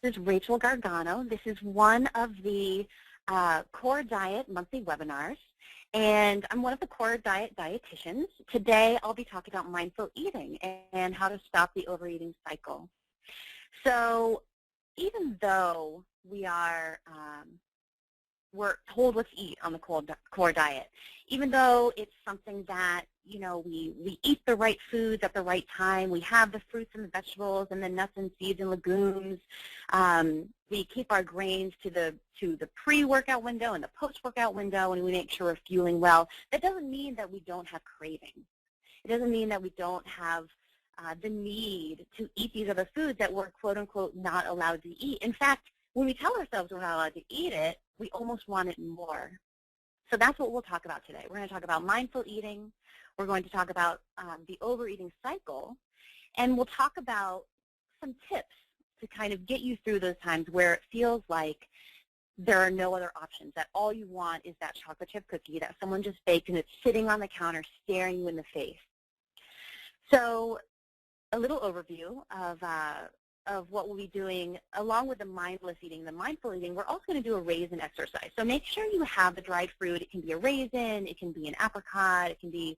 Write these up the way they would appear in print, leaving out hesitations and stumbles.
is Rachel Gargano. This is one of the Core Diet monthly webinars, and I'm one of the Core Diet dietitians. Today I'll be talking about mindful eating and how to stop the overeating cycle. So even though we're told what to eat on the core diet, even though it's something that, you know, we eat the right foods at the right time, we have the fruits and the vegetables and the nuts and seeds and legumes, we keep our grains to the pre-workout window and the post-workout window, and we make sure we're fueling well. That doesn't mean that we don't have cravings. It doesn't mean that we don't have the need to eat these other foods that we're quote-unquote not allowed to eat. In fact, when we tell ourselves we're not allowed to eat it, we almost want it more. So that's what we'll talk about today. We're going to talk about mindful eating. We're going to talk about the overeating cycle. And we'll talk about some tips to kind of get you through those times where it feels like there are no other options, that all you want is that chocolate chip cookie that someone just baked and it's sitting on the counter staring you in the face. So a little overview of what we'll be doing along with the mindless eating, the mindful eating. We're also going to do a raisin exercise. So make sure you have the dried fruit. It can be a raisin, it can be an apricot, it can be,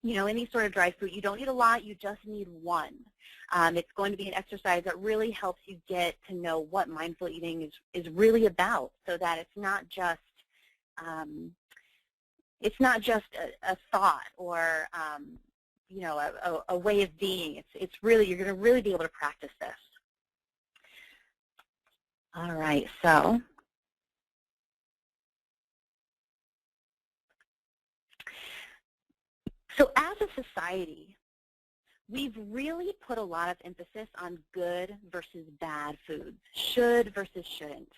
you know, any sort of dried fruit. You don't need a lot, you just need one. It's going to be an exercise that really helps you get to know what mindful eating is really about, so that it's not just a thought or you know, a way of being. It's really, you're going to really be able to practice this. All right, so as a society, we've really put a lot of emphasis on good versus bad foods, should versus shouldn't.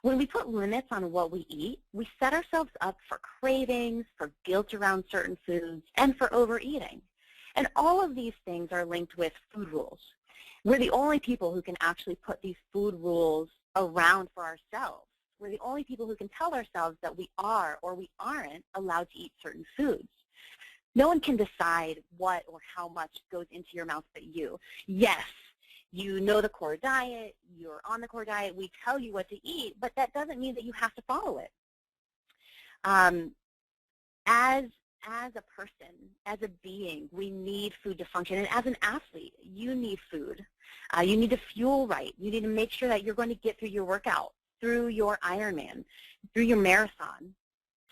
When we put limits on what we eat, we set ourselves up for cravings, for guilt around certain foods, and for overeating. And all of these things are linked with food rules. We're the only people who can actually put these food rules around for ourselves. We're the only people who can tell ourselves that we are or we aren't allowed to eat certain foods. No one can decide what or how much goes into your mouth but you. Yes, you know the core diet, you're on the core diet, we tell you what to eat, but that doesn't mean that you have to follow it. As a person, as a being, we need food to function. And as an athlete, you need food. You need to fuel right. You need to make sure that you're going to get through your workout, through your Ironman, through your marathon.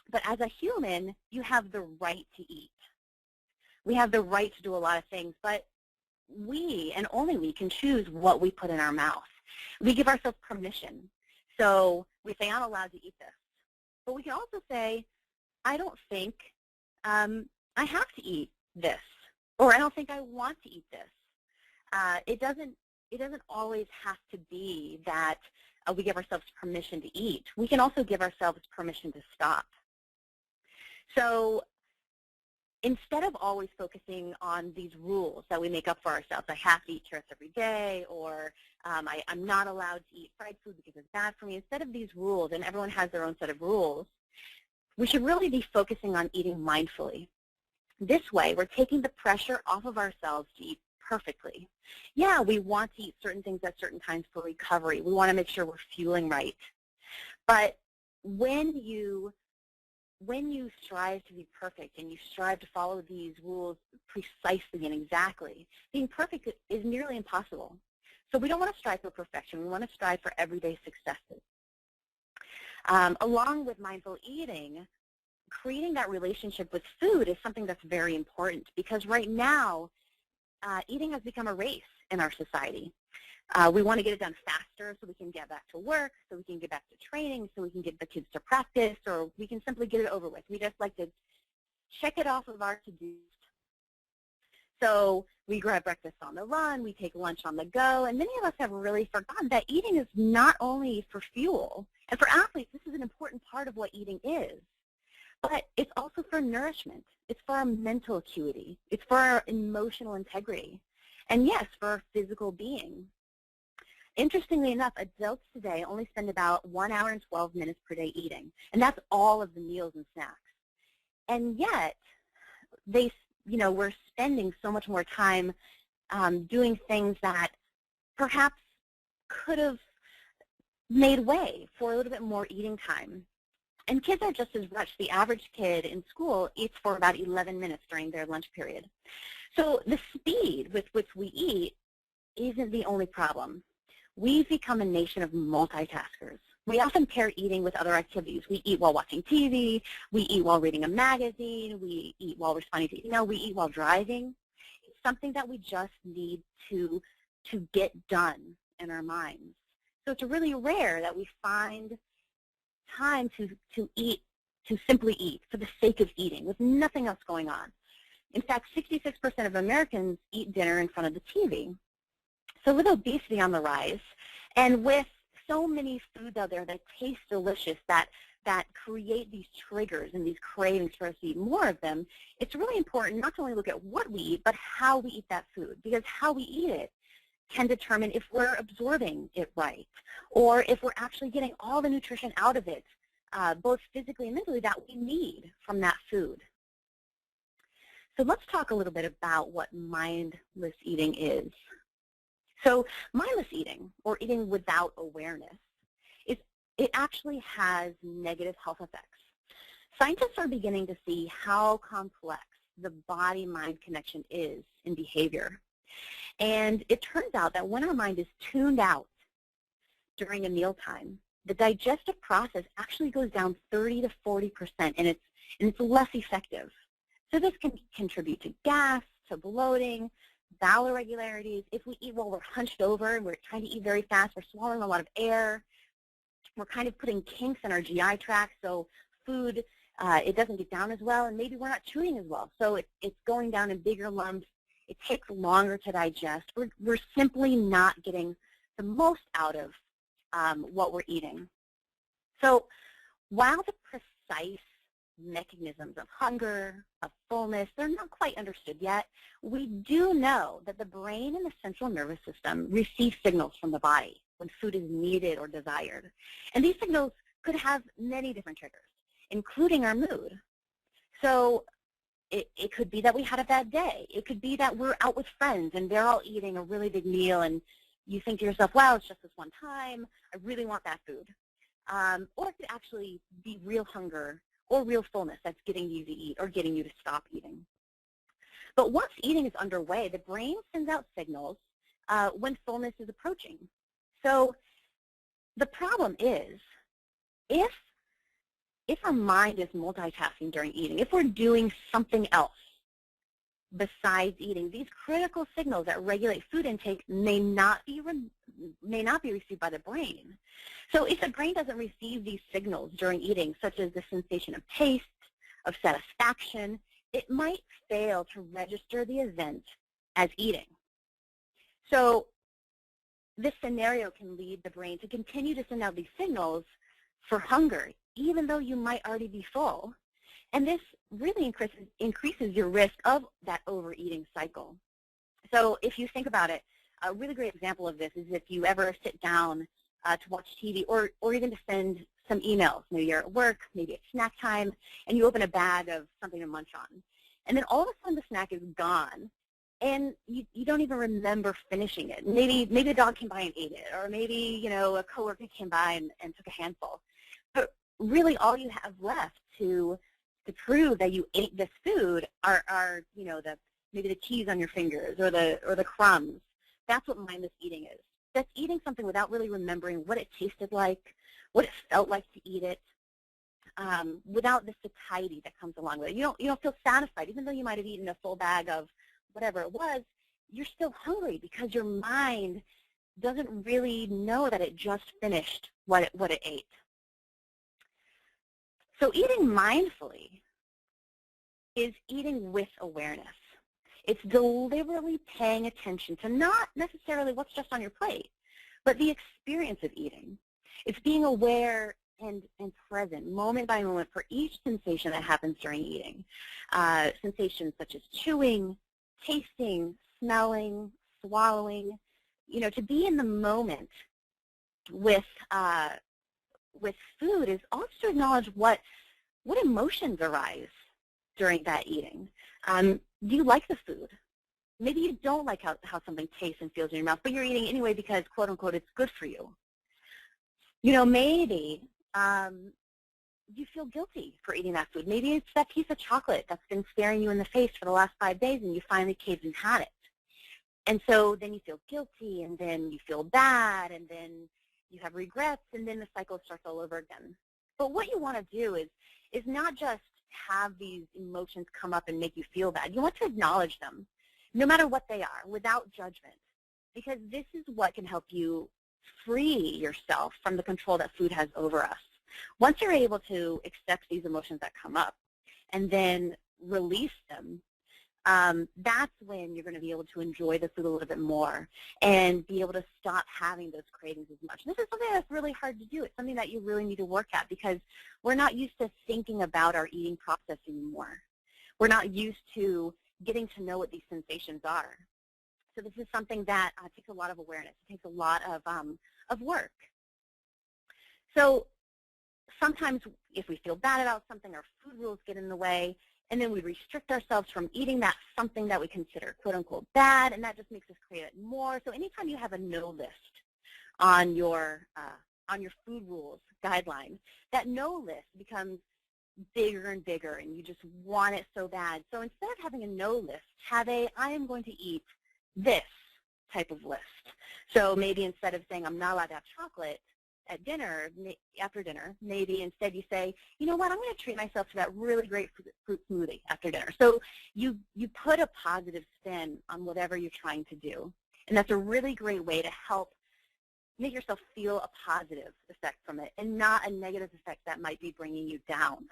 But as a human, you have the right to eat. We have the right to do a lot of things, but we, and only we, can choose what we put in our mouth. We give ourselves permission. So we say, I'm allowed to eat this. But we can also say, I don't think I have to eat this, or I don't think I want to eat this. It doesn't always have to be that we give ourselves permission to eat. We can also give ourselves permission to stop. So instead of always focusing on these rules that we make up for ourselves, I have to eat carrots every day, or I'm not allowed to eat fried food because it's bad for me, instead of these rules, and everyone has their own set of rules, we should really be focusing on eating mindfully. This way, we're taking the pressure off of ourselves to eat perfectly. Yeah, we want to eat certain things at certain times for recovery. We want to make sure we're fueling right. But when you strive to be perfect and you strive to follow these rules precisely and exactly, being perfect is nearly impossible. So we don't want to strive for perfection. We want to strive for everyday successes. Along with mindful eating, creating that relationship with food is something that's very important, because right now, eating has become a race in our society. We want to get it done faster so we can get back to work, so we can get back to training, so we can get the kids to practice, or we can simply get it over with. We just like to check it off of our to-do. So we grab breakfast on the run, we take lunch on the go, and many of us have really forgotten that eating is not only for fuel. And for athletes, this is an important part of what eating is. But it's also for nourishment. It's for our mental acuity. It's for our emotional integrity. And yes, for our physical being. Interestingly enough, adults today only spend about 1 hour and 12 minutes per day eating. And that's all of the meals and snacks. And yet, we're spending so much more time doing things that perhaps could have made way for a little bit more eating time. And kids are just as rushed. The average kid in school eats for about 11 minutes during their lunch period. So the speed with which we eat isn't the only problem. We've become a nation of multitaskers. We often pair eating with other activities. We eat while watching TV, we eat while reading a magazine, we eat while responding to email, we eat while driving. It's something that we just need to get done in our minds. So it's really rare that we find time to eat, to simply eat for the sake of eating with nothing else going on. In fact, 66% of Americans eat dinner in front of the TV. So with obesity on the rise, and with so many foods out there that taste delicious, that create these triggers and these cravings for us to eat more of them, it's really important not to only look at what we eat, but how we eat that food, because how we eat it can determine if we're absorbing it right, or if we're actually getting all the nutrition out of it, both physically and mentally, that we need from that food. So let's talk a little bit about what mindless eating is. So mindless eating, or eating without awareness, it actually has negative health effects. Scientists are beginning to see how complex the body-mind connection is in behavior. And it turns out that when our mind is tuned out during a mealtime, the digestive process actually goes down 30 to 40%, and it's less effective. So this can contribute to gas, to bloating, bowel irregularities. If we eat while we're hunched over and we're trying to eat very fast, we're swallowing a lot of air. We're kind of putting kinks in our GI tract, so food, it doesn't get down as well, and maybe we're not chewing as well. So it's going down in bigger lumps. It takes longer to digest. We're simply not getting the most out of what we're eating. So while the precise mechanisms of hunger, of fullness, they're not quite understood yet, we do know that the brain and the central nervous system receive signals from the body when food is needed or desired. And these signals could have many different triggers, including our mood. So it could be that we had a bad day. It could be that we're out with friends and they're all eating a really big meal, and you think to yourself, wow, it's just this one time. I really want that food. Or it could actually be real hunger or real fullness that's getting you to eat or getting you to stop eating. But once eating is underway, the brain sends out signals when fullness is approaching. So the problem is, if our mind is multitasking during eating, if we're doing something else besides eating, these critical signals that regulate food intake may not be received by the brain. So if the brain doesn't receive these signals during eating, such as the sensation of taste, of satisfaction, it might fail to register the event as eating. So this scenario can lead the brain to continue to send out these signals for hunger, even though you might already be full. And this really increases your risk of that overeating cycle. So if you think about it, a really great example of this is if you ever sit down to watch TV, or even to send some emails. Maybe you're at work, maybe it's snack time, and you open a bag of something to munch on. And then all of a sudden the snack is gone, and you don't even remember finishing it. Maybe a dog came by and ate it, or maybe a coworker came by and took a handful. But really all you have left to prove that you ate this food are maybe the cheese on your fingers or the crumbs. That's what mindless eating is. That's eating something without really remembering what it tasted like, what it felt like to eat it, without the satiety that comes along with it. You don't feel satisfied, even though you might have eaten a full bag of whatever it was. You're still hungry because your mind doesn't really know that it just finished what it ate. So eating mindfully is eating with awareness. It's deliberately paying attention to not necessarily what's just on your plate, but the experience of eating. It's being aware and present, moment by moment, for each sensation that happens during eating. Sensations such as chewing, tasting, smelling, swallowing. To be in the moment with food is also to acknowledge what emotions arise during that eating. Do you like the food? Maybe you don't like how something tastes and feels in your mouth, but you're eating anyway because, quote unquote, it's good for you. Maybe you feel guilty for eating that food. Maybe it's that piece of chocolate that's been staring you in the face for the last 5 days and you finally caved and had it. And so then you feel guilty, and then you feel bad, and then you have regrets, and then the cycle starts all over again. But what you want to do is not just have these emotions come up and make you feel bad. You want to acknowledge them, no matter what they are, without judgment, because this is what can help you free yourself from the control that food has over us. Once you're able to accept these emotions that come up and then release them, that's when you're going to be able to enjoy the food a little bit more and be able to stop having those cravings as much. This is something that's really hard to do. It's something that you really need to work at because we're not used to thinking about our eating process anymore. We're not used to getting to know what these sensations are. So this is something that takes a lot of awareness. It takes a lot of work. So sometimes if we feel bad about something, our food rules get in the way, and then we restrict ourselves from eating that something that we consider quote-unquote bad, and that just makes us crave it more. So anytime you have a no list on your food rules guideline, that no list becomes bigger and bigger, and you just want it so bad. So instead of having a no list, have a I am going to eat this type of list. So maybe instead of saying I'm not allowed to have chocolate at dinner, after dinner, maybe instead you say, you know what, I'm going to treat myself to that really great fruit smoothie after dinner. So you put a positive spin on whatever you're trying to do. And that's a really great way to help make yourself feel a positive effect from it and not a negative effect that might be bringing you down.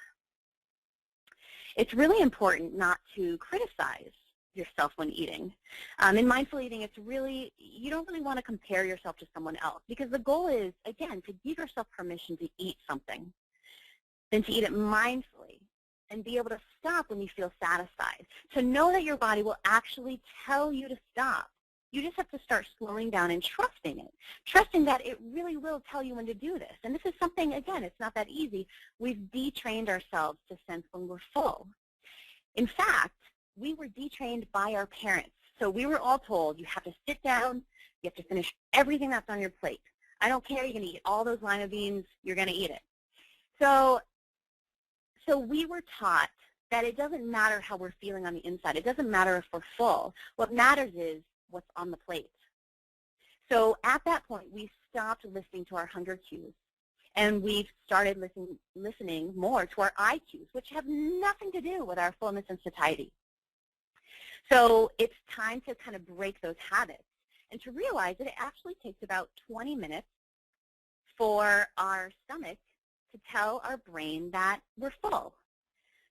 It's really important not to criticize yourself when eating. In mindful eating, you don't really want to compare yourself to someone else because the goal is, again, to give yourself permission to eat something, then to eat it mindfully and be able to stop when you feel satisfied, to know that your body will actually tell you to stop. You just have to start slowing down and trusting it, trusting that it really will tell you when to do this. And this is something, again, it's not that easy. We've detrained ourselves to sense when we're full. In fact, we were detrained by our parents. So we were all told you have to sit down, you have to finish everything that's on your plate. I don't care, you're going to eat all those lima beans, you're going to eat it. So we were taught that it doesn't matter how we're feeling on the inside. It doesn't matter if we're full. What matters is what's on the plate. So at that point, we stopped listening to our hunger cues, and we've started listening more to our I cues, which have nothing to do with our fullness and satiety. So it's time to kind of break those habits and to realize that it actually takes about 20 minutes for our stomach to tell our brain that we're full.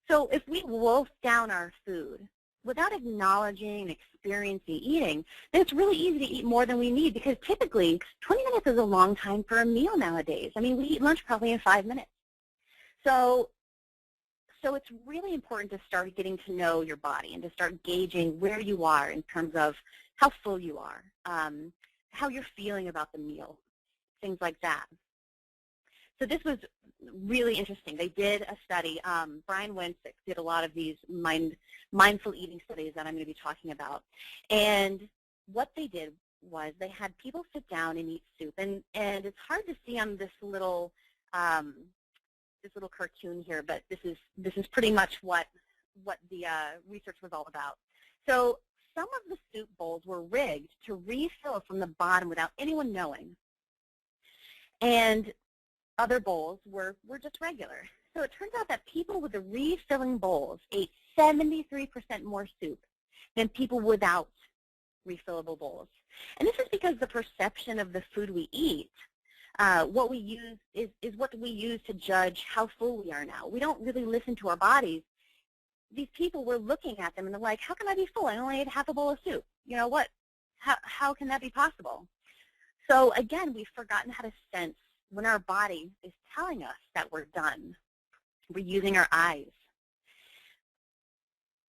So if we wolf down our food without acknowledging and experiencing eating, then it's really easy to eat more than we need because typically 20 minutes is a long time for a meal nowadays. I mean, we eat lunch probably in 5 minutes. So it's really important to start getting to know your body and to start gauging where you are in terms of how full you are, how you're feeling about the meal, things like that. So this was really interesting. They did a study. Brian Wensick did a lot of these mindful eating studies that I'm going to be talking about. And what they did was they had people sit down and eat soup. And it's hard to see on this little cartoon here, but this is pretty much what the research was all about. So some of the soup bowls were rigged to refill from the bottom without anyone knowing, and other bowls were just regular. So it turns out that people with the refilling bowls ate 73% more soup than people without refillable bowls. And this is because the perception of the food we eat, what we use is what we use to judge how full we are now. We don't really listen to our bodies. These people were looking at them and they're like, how can I be full? I only ate half a bowl of soup. You know what? How can that be possible? So again, we've forgotten how to sense when our body is telling us that we're done. We're using our eyes.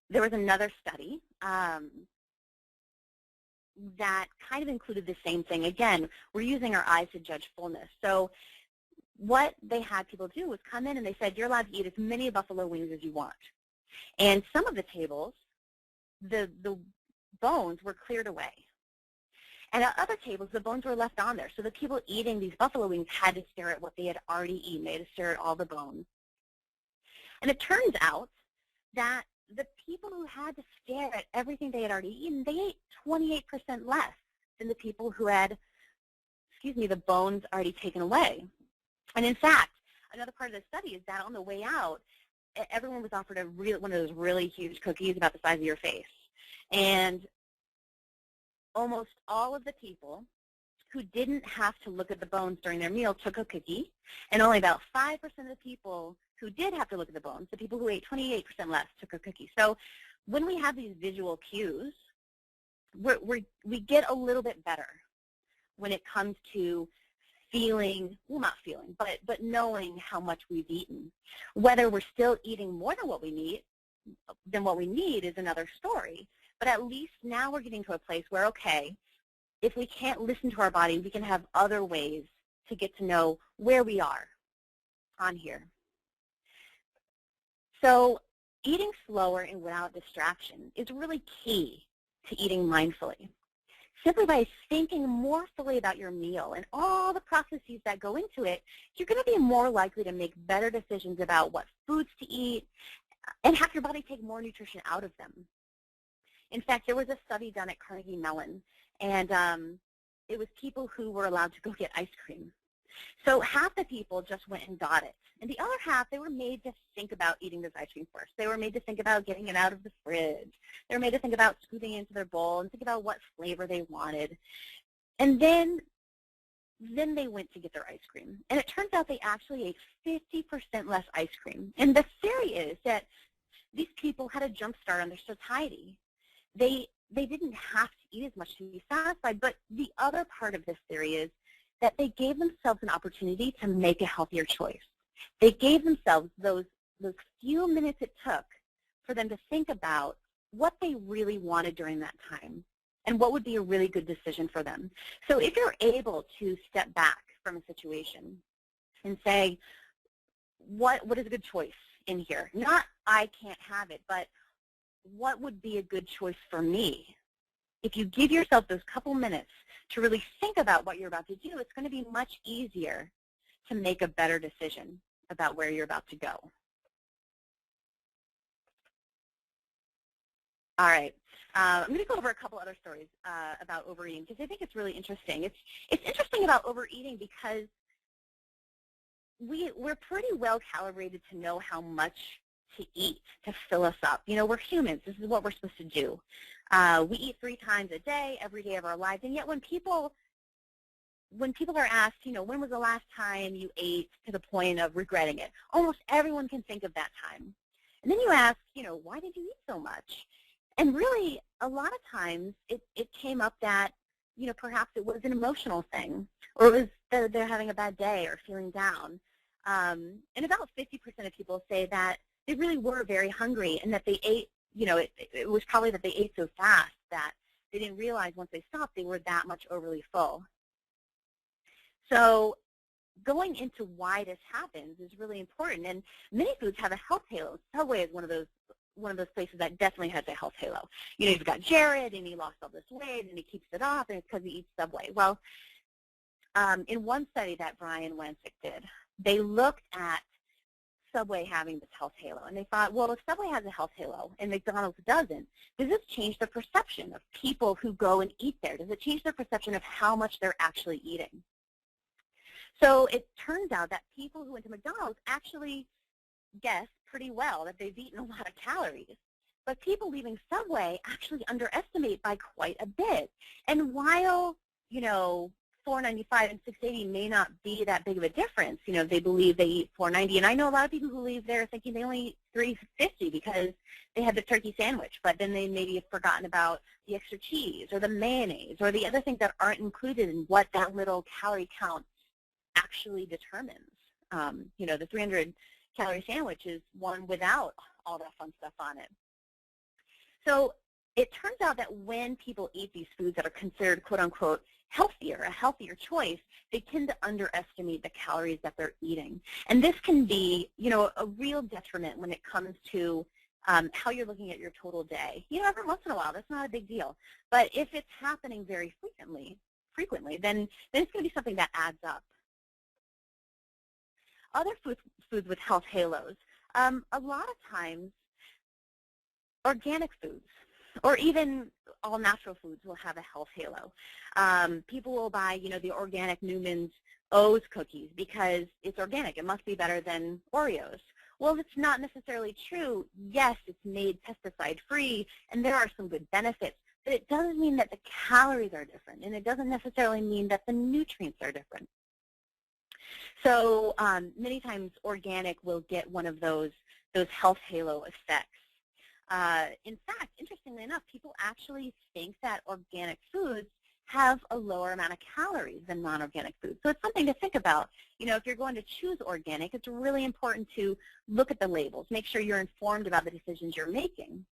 There was another study that kind of included the same thing. Again, we're using our eyes to judge fullness. So what they had people do was come in and they said, you're allowed to eat as many buffalo wings as you want. And some of the tables, the bones were cleared away. And at other tables, the bones were left on there. So the people eating these buffalo wings had to stare at what they had already eaten. They had to stare at all the bones. And it turns out that the people who had to stare at everything they had already eaten, they ate 28% less than the people who had, the bones already taken away. And in fact, another part of the study is that on the way out, everyone was offered one of those really huge cookies about the size of your face. And almost all of the people who didn't have to look at the bones during their meal took a cookie, and only about 5% of the people who did have to look at the bones, the people who ate 28% less, took a cookie. So when we have these visual cues, we get a little bit better when it comes to feeling, well, not feeling, but knowing how much we've eaten. Whether we're still eating more than what we need is another story. But at least now we're getting to a place where, okay, if we can't listen to our body, we can have other ways to get to know where we are on here. So eating slower and without distraction is really key to eating mindfully. Simply by thinking more fully about your meal and all the processes that go into it, you're going to be more likely to make better decisions about what foods to eat and have your body take more nutrition out of them. In fact, there was a study done at Carnegie Mellon, and it was people who were allowed to go get ice cream. So half the people just went and got it, and the other half, they were made to think about eating this ice cream first. They were made to think about getting it out of the fridge. They were made to think about scooping it into their bowl and think about what flavor they wanted. And then they went to get their ice cream. And it turns out they actually ate 50% less ice cream. And the theory is that these people had a jump start on their satiety. They didn't have to eat as much to be satisfied, but the other part of this theory is that they gave themselves an opportunity to make a healthier choice. They gave themselves those few minutes it took for them to think about what they really wanted during that time and what would be a really good decision for them. So if you're able to step back from a situation and say, what is a good choice in here? Not I can't have it, but what would be a good choice for me? If you give yourself those couple minutes to really think about what you're about to do, it's going to be much easier to make a better decision about where you're about to go. All right. I'm going to go over a couple other stories about overeating because I think it's really interesting. It's interesting about overeating because we're pretty well calibrated to know how much to eat to fill us up. You know, we're humans. This is what we're supposed to do. We eat 3 times a day, every day of our lives, and yet when people are asked, you know, when was the last time you ate to the point of regretting it, almost everyone can think of that time. And then you ask, you know, why did you eat so much? And really, a lot of times it came up that, you know, perhaps it was an emotional thing, or it was they're having a bad day or feeling down. And about 50% of people say that they really were very hungry and that they ate, you know, it was probably that they ate so fast that they didn't realize once they stopped they were that much overly full. So going into why this happens is really important. And many foods have a health halo. Subway is one of those places that definitely has a health halo. You know, you've got Jared, and he lost all this weight, and he keeps it off, and it's because he eats Subway. Well, in one study that Brian Wansink did, they looked at Subway having this health halo, and they thought, well, if Subway has a health halo and McDonald's doesn't, does this change the perception of people who go and eat there? Does it change their perception of how much they're actually eating? So it turns out that people who went to McDonald's actually guess pretty well that they've eaten a lot of calories. But people leaving Subway actually underestimate by quite a bit. And while, you know, $4.95 and $6.80 may not be that big of a difference, you know, they believe they eat $4.90. And I know a lot of people who leave there thinking they only eat $3.50 because they had the turkey sandwich, but then they maybe have forgotten about the extra cheese or the mayonnaise or the other things that aren't included in what that little calorie count actually determines. You know, the 300-calorie sandwich is one without all that fun stuff on it. So it turns out that when people eat these foods that are considered, quote unquote, healthier, a healthier choice, they tend to underestimate the calories that they're eating. And this can be, you know, a real detriment when it comes to how you're looking at your total day. Every once in a while, that's not a big deal. But if it's happening very frequently, then it's going to be something that adds up. Other foods with health halos. A lot of times, organic foods or even all natural foods will have a health halo. People will buy, the organic Newman's O's cookies because it's organic. It must be better than Oreos. Well, it's not necessarily true. Yes, it's made pesticide-free, and there are some good benefits, but it doesn't mean that the calories are different, and it doesn't necessarily mean that the nutrients are different. So many times organic will get one of those health halo effects. In fact, interestingly enough, people actually think that organic foods have a lower amount of calories than non-organic foods. So it's something to think about. If you're going to choose organic, it's really important to look at the labels, make sure you're informed about the decisions you're making.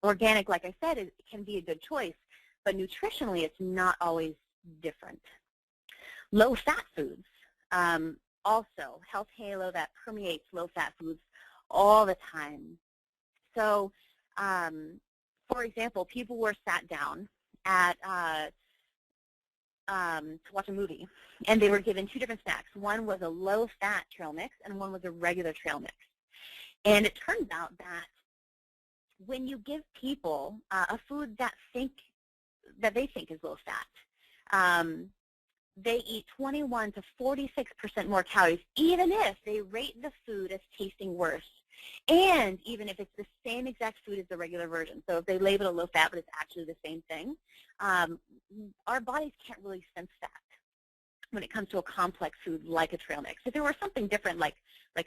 Organic, like I said, it can be a good choice, but nutritionally it's not always different. Low-fat foods, also health halo that permeates low-fat foods all the time. So, for example, people were sat down to watch a movie, and they were given two different snacks. One was a low-fat trail mix, and one was a regular trail mix. And it turns out that when you give people a food that they think is low-fat, they eat 21 to 46% more calories, even if they rate the food as tasting worse, and even if it's the same exact food as the regular version. So if they label it low-fat, but it's actually the same thing, our bodies can't really sense that when it comes to a complex food like a trail mix. If there were something different like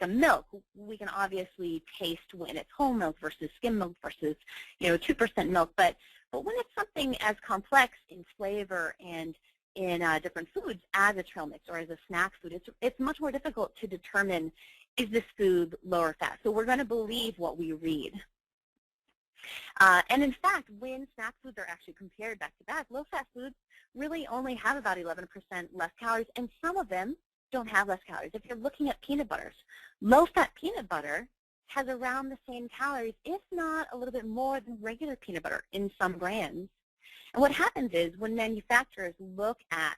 a milk, we can obviously taste when it's whole milk versus skim milk versus 2% milk. But when it's something as complex in flavor and in different foods as a trail mix or as a snack food, it's much more difficult to determine, is this food low or fat? So we're going to believe what we read. And in fact, when snack foods are actually compared back to back, low-fat foods really only have about 11% less calories, and some of them don't have less calories. If you're looking at peanut butters, low-fat peanut butter has around the same calories, if not a little bit more than regular peanut butter in some brands. And what happens is when manufacturers look at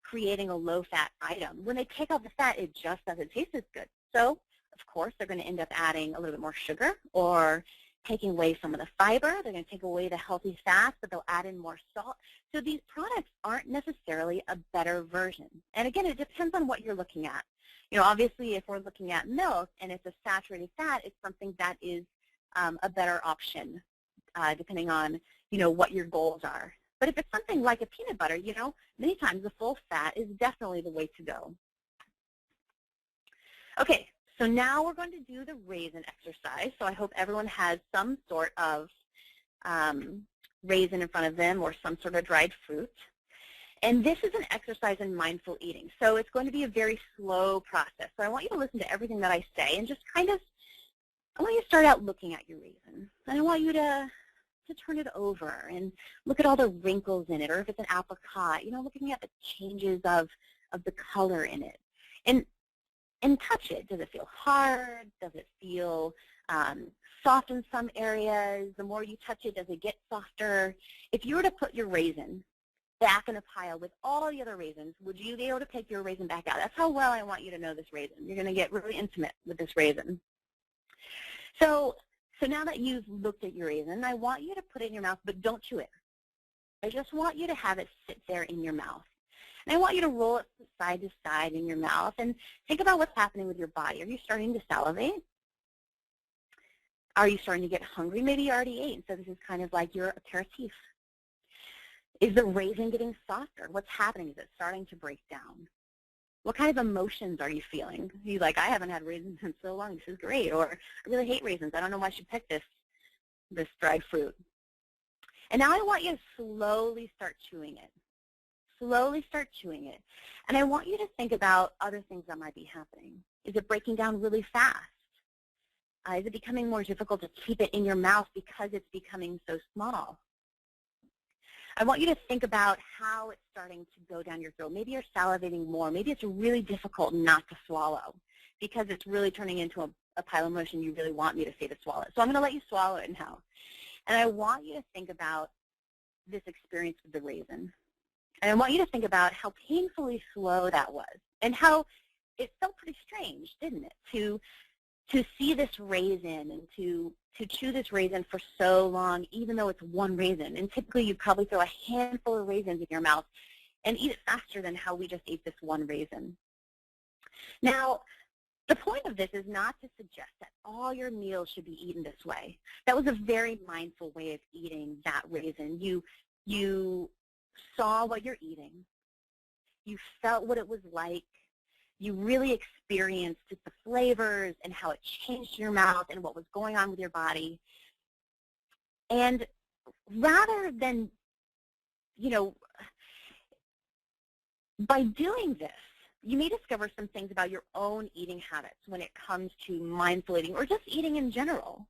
creating a low-fat item, when they take out the fat, it just doesn't taste as good. So, of course, they're going to end up adding a little bit more sugar or taking away some of the fiber. They're going to take away the healthy fats, but they'll add in more salt. So these products aren't necessarily a better version. And again, it depends on what you're looking at. Obviously, if we're looking at milk and it's a saturated fat, it's something that is a better option, depending on, what your goals are. But if it's something like a peanut butter, many times the full fat is definitely the way to go. Okay, so now we're going to do the raisin exercise. So I hope everyone has some sort of raisin in front of them or some sort of dried fruit. And this is an exercise in mindful eating. So it's going to be a very slow process. So I want you to listen to everything that I say and just I want you to start out looking at your raisin. And I want you to turn it over and look at all the wrinkles in it, or if it's an apricot, looking at the changes of the color in it. And touch it. Does it feel hard? Does it feel soft in some areas? The more you touch it, does it get softer? If you were to put your raisin back in a pile with all the other raisins, would you be able to take your raisin back out? That's how well I want you to know this raisin. You're going to get really intimate with this raisin. So now that you've looked at your raisin, I want you to put it in your mouth, but don't chew it. I just want you to have it sit there in your mouth. And I want you to roll it side to side in your mouth and think about what's happening with your body. Are you starting to salivate? Are you starting to get hungry? Maybe you already ate, so this is kind of like your aperitif. Is the raisin getting softer? What's happening? Is it starting to break down? What kind of emotions are you feeling? Are you like, I haven't had raisins in so long, this is great, or I really hate raisins, I don't know why I should pick this dried fruit. And now I want you to slowly start chewing it. Slowly start chewing it. And I want you to think about other things that might be happening. Is it breaking down really fast? Is it becoming more difficult to keep it in your mouth because it's becoming so small? I want you to think about how it's starting to go down your throat. Maybe you're salivating more. Maybe it's really difficult not to swallow because it's really turning into a pile of mush and you really want me to say to swallow it. So I'm going to let you swallow it now. And I want you to think about this experience with the raisin. And I want you to think about how painfully slow that was and how it felt pretty strange, didn't it, to see this raisin and to chew this raisin for so long, even though it's one raisin. And typically you probably throw a handful of raisins in your mouth and eat it faster than how we just ate this one raisin. Now, the point of this is not to suggest that all your meals should be eaten this way. That was a very mindful way of eating that raisin. You saw what you're eating. You felt what it was like. You really experienced the flavors and how it changed your mouth and what was going on with your body. And rather than, by doing this, you may discover some things about your own eating habits when it comes to mindful eating or just eating in general.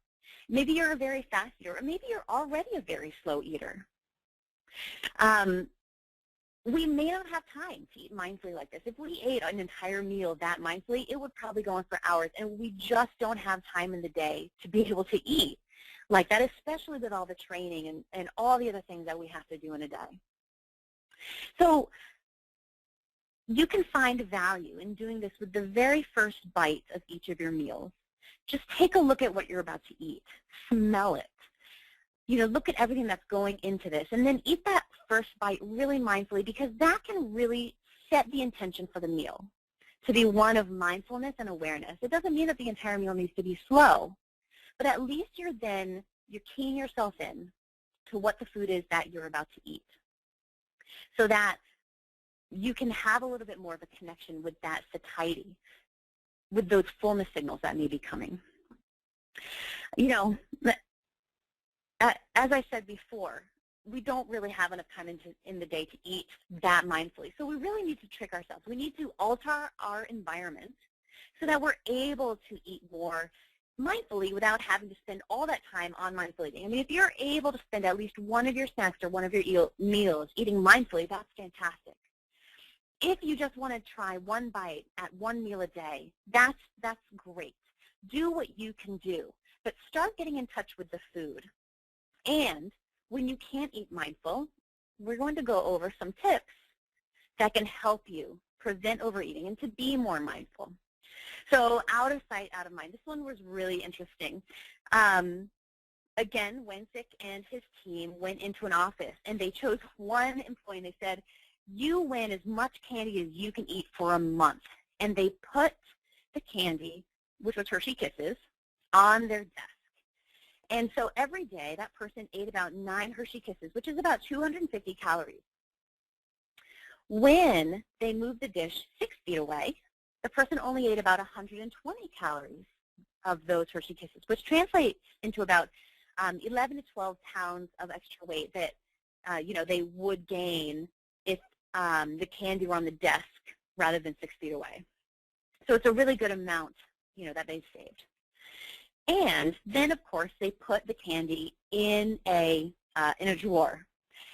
Maybe you're a very fast eater, or maybe you're already a very slow eater. We may not have time to eat mindfully like this. If we ate an entire meal that mindfully, it would probably go on for hours, and we just don't have time in the day to be able to eat like that, especially with all the training and all the other things that we have to do in a day. So you can find value in doing this with the very first bite of each of your meals. Just take a look at what you're about to eat. Smell it. Look at everything that's going into this, and then eat that first bite really mindfully, because that can really set the intention for the meal to be one of mindfulness and awareness. It doesn't mean that the entire meal needs to be slow, but at least you're keying yourself in to what the food is that you're about to eat, so that you can have a little bit more of a connection with that satiety, with those fullness signals that may be coming. As I said before, we don't really have enough time in the day to eat that mindfully. So we really need to trick ourselves. We need to alter our environment so that we're able to eat more mindfully without having to spend all that time on mindful eating. I mean, if you're able to spend at least one of your snacks or one of your meals eating mindfully, that's fantastic. If you just want to try one bite at one meal a day, that's great. Do what you can do, but start getting in touch with the food. And when you can't eat mindful, we're going to go over some tips that can help you prevent overeating and to be more mindful. So out of sight, out of mind. This one was really interesting. Again, Wensick and his team went into an office, and they chose one employee, and they said, you win as much candy as you can eat for a month. And they put the candy, which was Hershey Kisses, on their desk. And so every day, that person ate about 9 Hershey Kisses, which is about 250 calories. When they moved the dish 6 feet away, the person only ate about 120 calories of those Hershey Kisses, which translates into about 11 to 12 pounds of extra weight that they would gain if the candy were on the desk rather than 6 feet away. So it's a really good amount, that they saved. And then, of course, they put the candy in a drawer,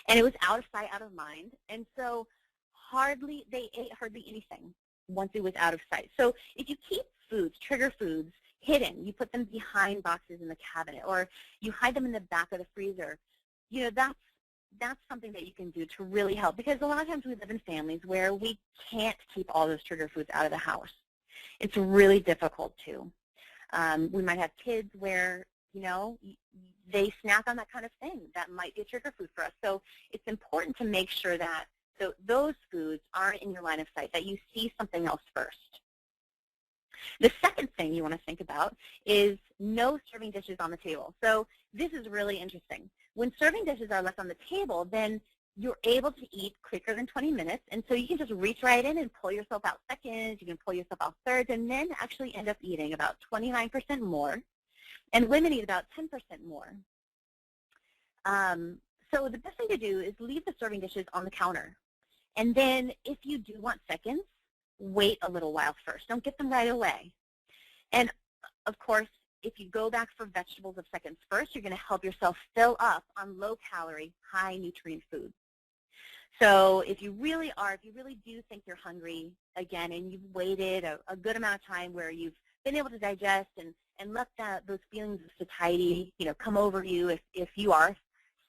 and it was out of sight, out of mind. And so they ate hardly anything once it was out of sight. So if you keep foods, trigger foods, hidden, you put them behind boxes in the cabinet, or you hide them in the back of the freezer, that's something that you can do to really help, because a lot of times we live in families where we can't keep all those trigger foods out of the house. It's really difficult to. We might have kids where, they snack on that kind of thing. That might be a trigger food for us. So it's important to make sure that those foods aren't in your line of sight, that you see something else first. The second thing you want to think about is no serving dishes on the table. So this is really interesting. When serving dishes are left on the table, then you're able to eat quicker than 20 minutes, and so you can just reach right in and pull yourself out seconds, you can pull yourself out thirds, and then actually end up eating about 29% more, and women eat about 10% more. So the best thing to do is leave the serving dishes on the counter, and then if you do want seconds, wait a little while first. Don't get them right away. And, of course, if you go back for vegetables of seconds first, you're going to help yourself fill up on low-calorie, high-nutrient foods. So if you really do think you're hungry again, and you've waited a good amount of time where you've been able to digest and let those feelings of satiety, come over you if you are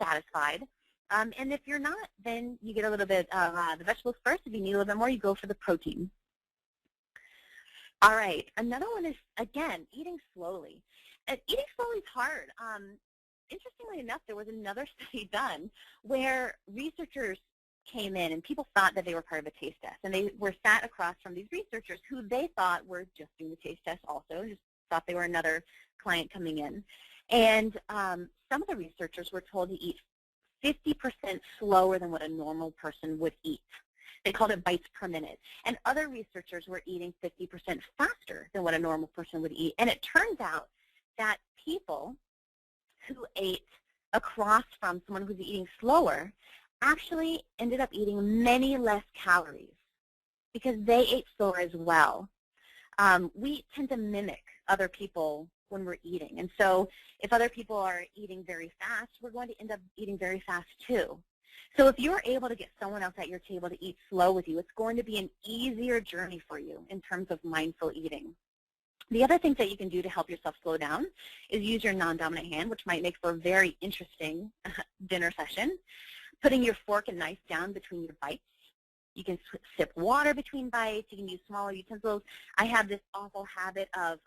satisfied. And if you're not, then you get a little bit of the vegetables first. If you need a little bit more, you go for the protein. All right, another one is, again, eating slowly. And eating slowly is hard. Interestingly enough, there was another study done where researchers came in and people thought that they were part of a taste test. And they were sat across from these researchers who they thought were just doing the taste test also, just thought they were another client coming in. And some of the researchers were told to eat 50% slower than what a normal person would eat. They called it bites per minute. And other researchers were eating 50% faster than what a normal person would eat. And it turns out that people who ate across from someone who's eating slower actually ended up eating many less calories because they ate slower as well. We tend to mimic other people when we're eating. And so if other people are eating very fast, we're going to end up eating very fast too. So if you're able to get someone else at your table to eat slow with you, it's going to be an easier journey for you in terms of mindful eating. The other things that you can do to help yourself slow down is use your non-dominant hand, which might make for a very interesting dinner session. Putting your fork and knife down between your bites. You can sip water between bites. You can use smaller utensils. I have this awful habit of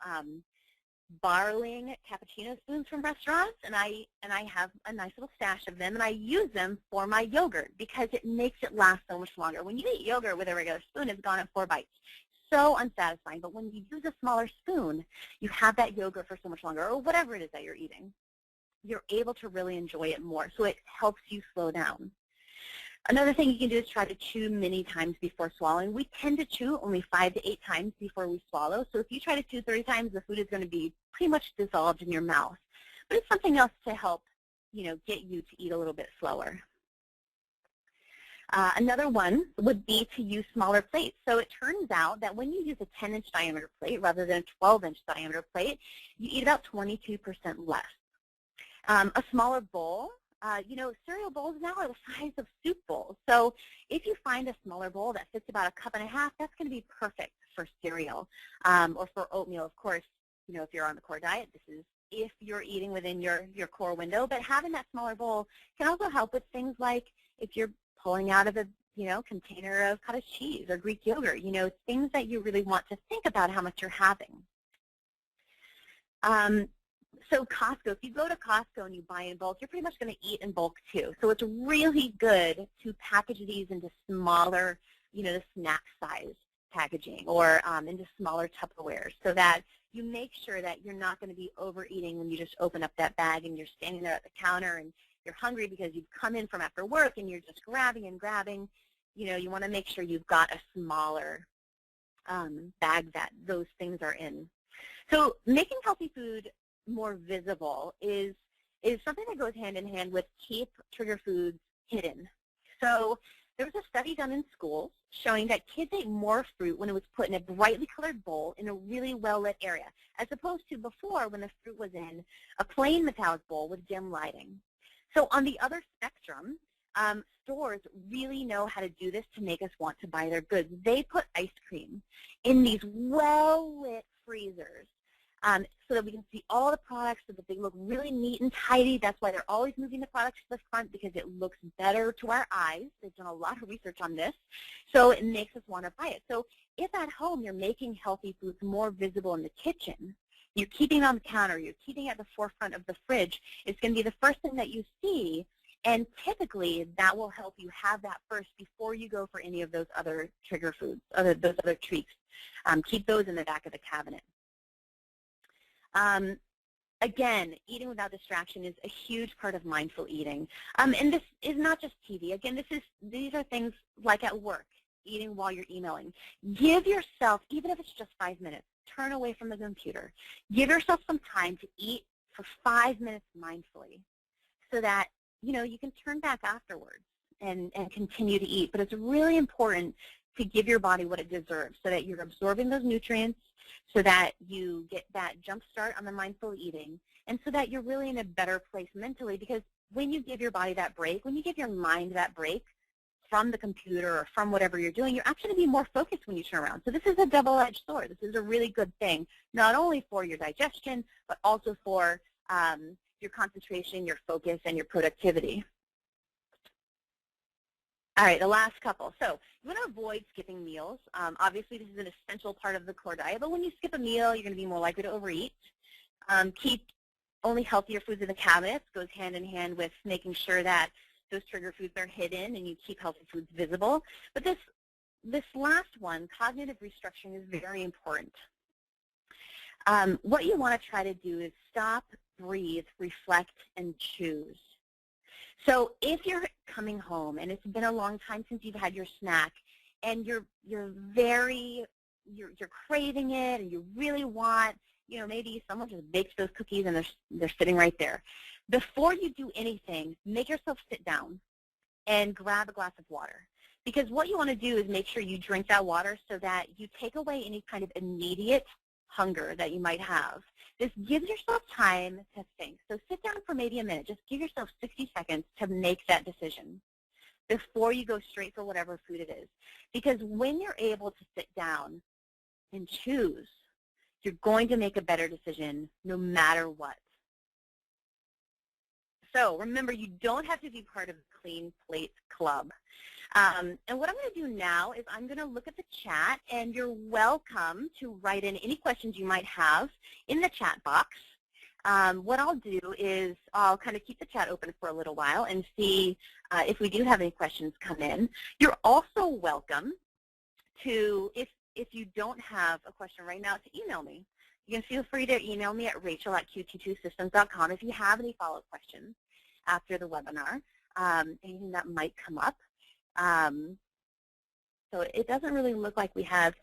borrowing cappuccino spoons from restaurants, and I have a nice little stash of them, and I use them for my yogurt because it makes it last so much longer. When you eat yogurt with a regular spoon, it's gone in 4 bites. So unsatisfying, but when you use a smaller spoon, you have that yogurt for so much longer, or whatever it is that you're eating. You're able to really enjoy it more, so it helps you slow down. Another thing you can do is try to chew many times before swallowing. We tend to chew only 5 to 8 times before we swallow. So if you try to chew 30 times, the food is going to be pretty much dissolved in your mouth. But it's something else to help, get you to eat a little bit slower. Another one would be to use smaller plates. So it turns out that when you use a 10-inch diameter plate rather than a 12-inch diameter plate, you eat about 22% less. A smaller bowl. Cereal bowls now are the size of soup bowls. So if you find a smaller bowl that fits about 1.5 cups, that's going to be perfect for cereal or for oatmeal. Of course, if you're on the core diet, this is if you're eating within your core window. But having that smaller bowl can also help with things like if you're pulling out of a container of cottage cheese or Greek yogurt, things that you really want to think about how much you're having. So Costco, if you go to Costco and you buy in bulk, you're pretty much going to eat in bulk too. So it's really good to package these into smaller, the snack size packaging or into smaller Tupperwares so that you make sure that you're not going to be overeating when you just open up that bag and you're standing there at the counter and you're hungry because you've come in from after work and you're just grabbing and grabbing. You want to make sure you've got a smaller bag that those things are in. So making healthy food more visible is something that goes hand in hand with keep trigger foods hidden. So there was a study done in schools showing that kids ate more fruit when it was put in a brightly colored bowl in a really well-lit area, as opposed to before when the fruit was in a plain metallic bowl with dim lighting. So on the other spectrum, stores really know how to do this to make us want to buy their goods. They put ice cream in these well-lit freezers so that we can see all the products so that they look really neat and tidy. That's why they're always moving the products to the front because it looks better to our eyes. They've done a lot of research on this, so it makes us want to buy it. So if at home you're making healthy foods more visible in the kitchen, you're keeping it on the counter, you're keeping it at the forefront of the fridge, it's going to be the first thing that you see, and typically that will help you have that first before you go for any of those other trigger foods, those other treats. Keep those in the back of the cabinet. Again, eating without distraction is a huge part of mindful eating. And this is not just TV. Again, these are things like at work, eating while you're emailing. Give yourself, even if it's just 5 minutes, turn away from the computer. Give yourself some time to eat for 5 minutes mindfully so that, you can turn back afterwards and continue to eat. But it's really important to give your body what it deserves so that you're absorbing those nutrients, so that you get that jump start on the mindful eating, and so that you're really in a better place mentally, because when you give your body that break, when you give your mind that break, from the computer or from whatever you're doing, you're actually going to be more focused when you turn around. So this is a double-edged sword. This is a really good thing, not only for your digestion, but also for your concentration, your focus, and your productivity. All right, the last couple. So you want to avoid skipping meals. Obviously, this is an essential part of the core diet, but when you skip a meal, you're going to be more likely to overeat. Keep only healthier foods in the cabinets. Goes hand in hand with making sure that those trigger foods are hidden and you keep healthy foods visible. But this last one, cognitive restructuring, is very important. What you want to try to do is stop, breathe, reflect, and choose. So if you're coming home and it's been a long time since you've had your snack and you're craving it and you really want, maybe someone just bakes those cookies and they're sitting right there. Before you do anything, make yourself sit down and grab a glass of water. Because what you want to do is make sure you drink that water so that you take away any kind of immediate hunger that you might have. This gives yourself time to think. So sit down for maybe a minute. Just give yourself 60 seconds to make that decision before you go straight for whatever food it is. Because when you're able to sit down and choose, you're going to make a better decision no matter what. So remember, you don't have to be part of the Clean Plate Club. And what I'm going to do now is I'm going to look at the chat, and you're welcome to write in any questions you might have in the chat box. What I'll do is I'll kind of keep the chat open for a little while and see if we do have any questions come in. You're also welcome to, if you don't have a question right now, to email me. You can feel free to email me at rachel@qt2systems.com if you have any follow-up questions after the webinar, anything that might come up. So it doesn't really look like we have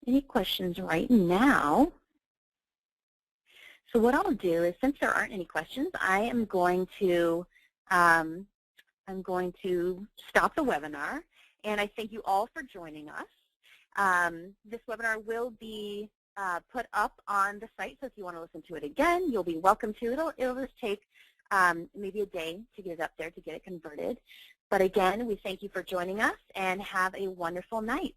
any questions right now. So what I'll do is, since there aren't any questions, I am going to stop the webinar, and I thank you all for joining us. This webinar will be put up on the site, so if you want to listen to it again, you'll be welcome to. It'll just take maybe a day to get it up there, to get it converted. But again, we thank you for joining us, and have a wonderful night.